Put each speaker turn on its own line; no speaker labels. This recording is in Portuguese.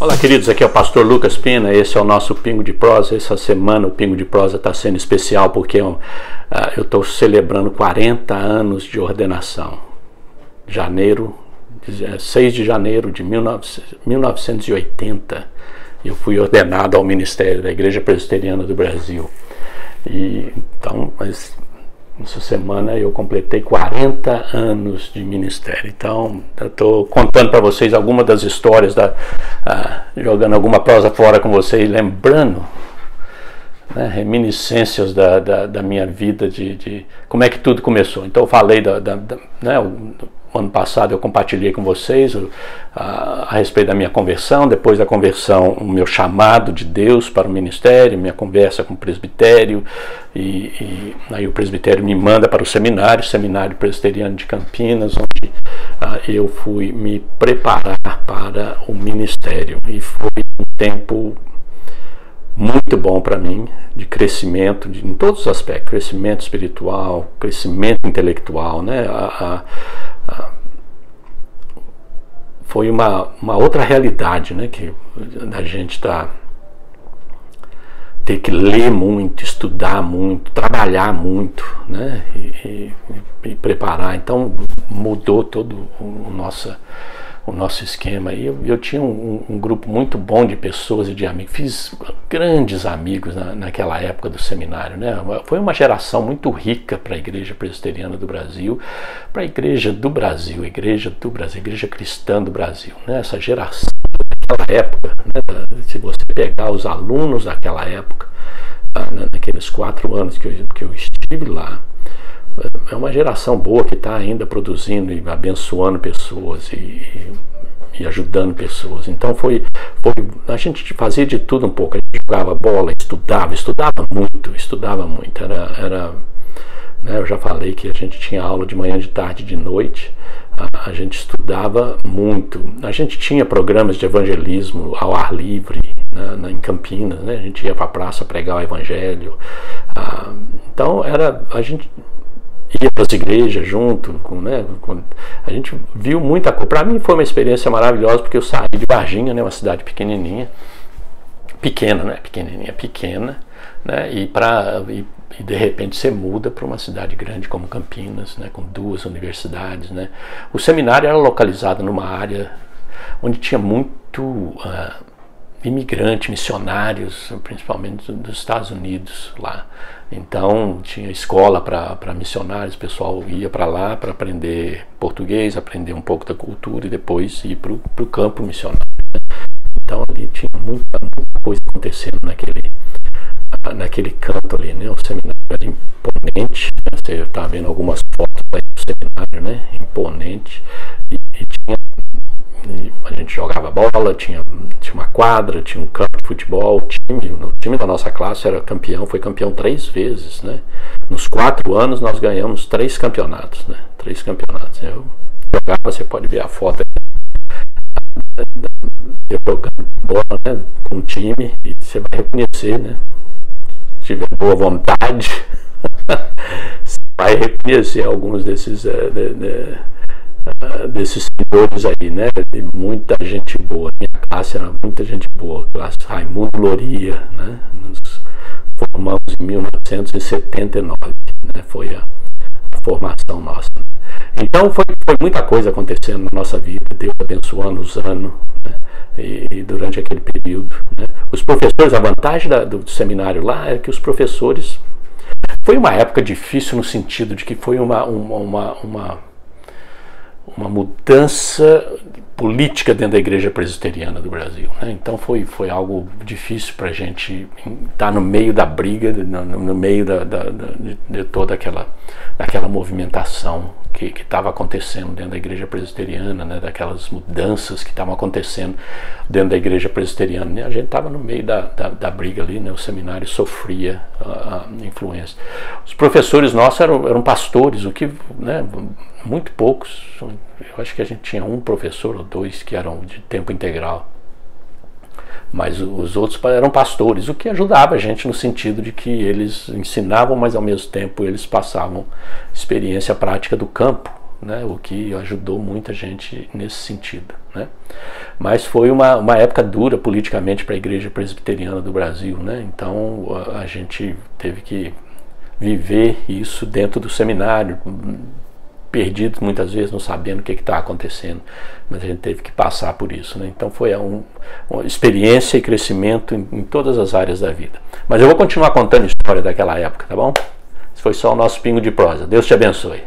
Olá, queridos, aqui é o pastor Lucas Pina, esse é o nosso Pingo de Prosa. Essa semana o Pingo de Prosa está sendo especial porque eu estou celebrando 40 anos de ordenação. 6 de janeiro de 1980, eu fui ordenado ao ministério da Igreja Presbiteriana do Brasil. Então, essa semana eu completei 40 anos de ministério. Então, eu estou contando para vocês algumas das histórias, jogando alguma prosa fora com vocês, lembrando, né, reminiscências da minha vida, de como é que tudo começou. Então, eu falei o ano passado eu compartilhei com vocês a respeito da minha conversão, depois da conversão, o meu chamado de Deus para o ministério, minha conversa com o presbitério, e aí o presbitério me manda para o Seminário Presbiteriano de Campinas, onde eu fui me preparar para o ministério, e foi um tempo muito bom para mim, de crescimento, em todos os aspectos, crescimento espiritual, crescimento intelectual, né? Foi uma outra realidade, né, que a gente ter que ler muito, estudar muito, trabalhar muito, né, e preparar. Então mudou todo o nosso esquema. E eu tinha um grupo muito bom de pessoas e de amigos. Fiz grandes amigos naquela época do seminário, né? Foi uma geração muito rica para a Igreja Presbiteriana do Brasil, para a Igreja do Brasil, Igreja Cristã do Brasil, né? Essa geração daquela época, né? Se você pegar os alunos daquela época, naqueles 4 anos que eu estive lá, é uma geração boa que está ainda produzindo e abençoando pessoas e ajudando pessoas. Então a gente fazia de tudo um pouco. A gente jogava bola, estudava muito. Eu já falei que a gente tinha aula de manhã, de tarde, de noite. A gente estudava muito. A gente tinha programas de evangelismo ao ar livre, né, em Campinas, né? A gente ia para a praça pregar o evangelho. Então a gente ia para as igrejas junto, né? A gente viu muita coisa. Para mim foi uma experiência maravilhosa, porque eu saí de Varginha, né, uma cidade pequena, né, e de repente você muda para uma cidade grande como Campinas, né, com 2 universidades, né. O seminário era localizado numa área onde tinha muito imigrante, missionários, principalmente dos Estados Unidos lá. Então tinha escola para missionários, o pessoal ia para lá para aprender português, aprender um pouco da cultura e depois ir para o campo missionário. Então ali tinha muita coisa acontecendo naquele canto ali, né? O seminário era imponente, né? Você está vendo algumas fotos aí do seminário, né? Imponente, e a gente jogava bola, tinha uma quadra, tinha um campo de futebol. O time da nossa classe foi campeão 3 vezes, né? Nos 4 anos nós ganhamos 3 campeonatos, né? 3 campeonatos. Eu jogava, você pode ver a foto eu jogando bola, né, com o time, e você vai reconhecer, né? Se tiver boa vontade, você vai reconhecer alguns desses senhores aí, né? E muita gente boa. Minha classe era muita gente boa, classe Raimundo Loria, né? Nos formamos em 1979, né? Foi a formação nossa. Então foi muita coisa acontecendo na nossa vida, Deus abençoando, usando, né? E durante aquele período, né? Os professores, a vantagem do seminário lá é que os professores, foi uma época difícil no sentido de que foi uma mudança política dentro da Igreja Presbiteriana do Brasil, né? Então foi algo difícil para a gente estar no meio da briga, no meio de toda aquela movimentação que estava acontecendo dentro da Igreja Presbiteriana, né? Daquelas mudanças que estavam acontecendo dentro da Igreja Presbiteriana, né? A gente estava no meio da briga ali, né? O seminário sofria a influência. Os professores nossos eram pastores, o que, né, muito poucos. Eu acho que a gente tinha um professor ou 2 que eram de tempo integral, mas os outros eram pastores, o que ajudava a gente no sentido de que eles ensinavam, mas ao mesmo tempo eles passavam experiência prática do campo, né, o que ajudou muita gente nesse sentido, né? Mas foi uma época dura politicamente para a Igreja Presbiteriana do Brasil, né? Então a gente teve que viver isso dentro do seminário, perdido muitas vezes, não sabendo o que está acontecendo, mas a gente teve que passar por isso, né? Então foi uma experiência e crescimento em todas as áreas da vida. Mas eu vou continuar contando a história daquela época, tá bom? Esse foi só o nosso pingo de prosa. Deus te abençoe.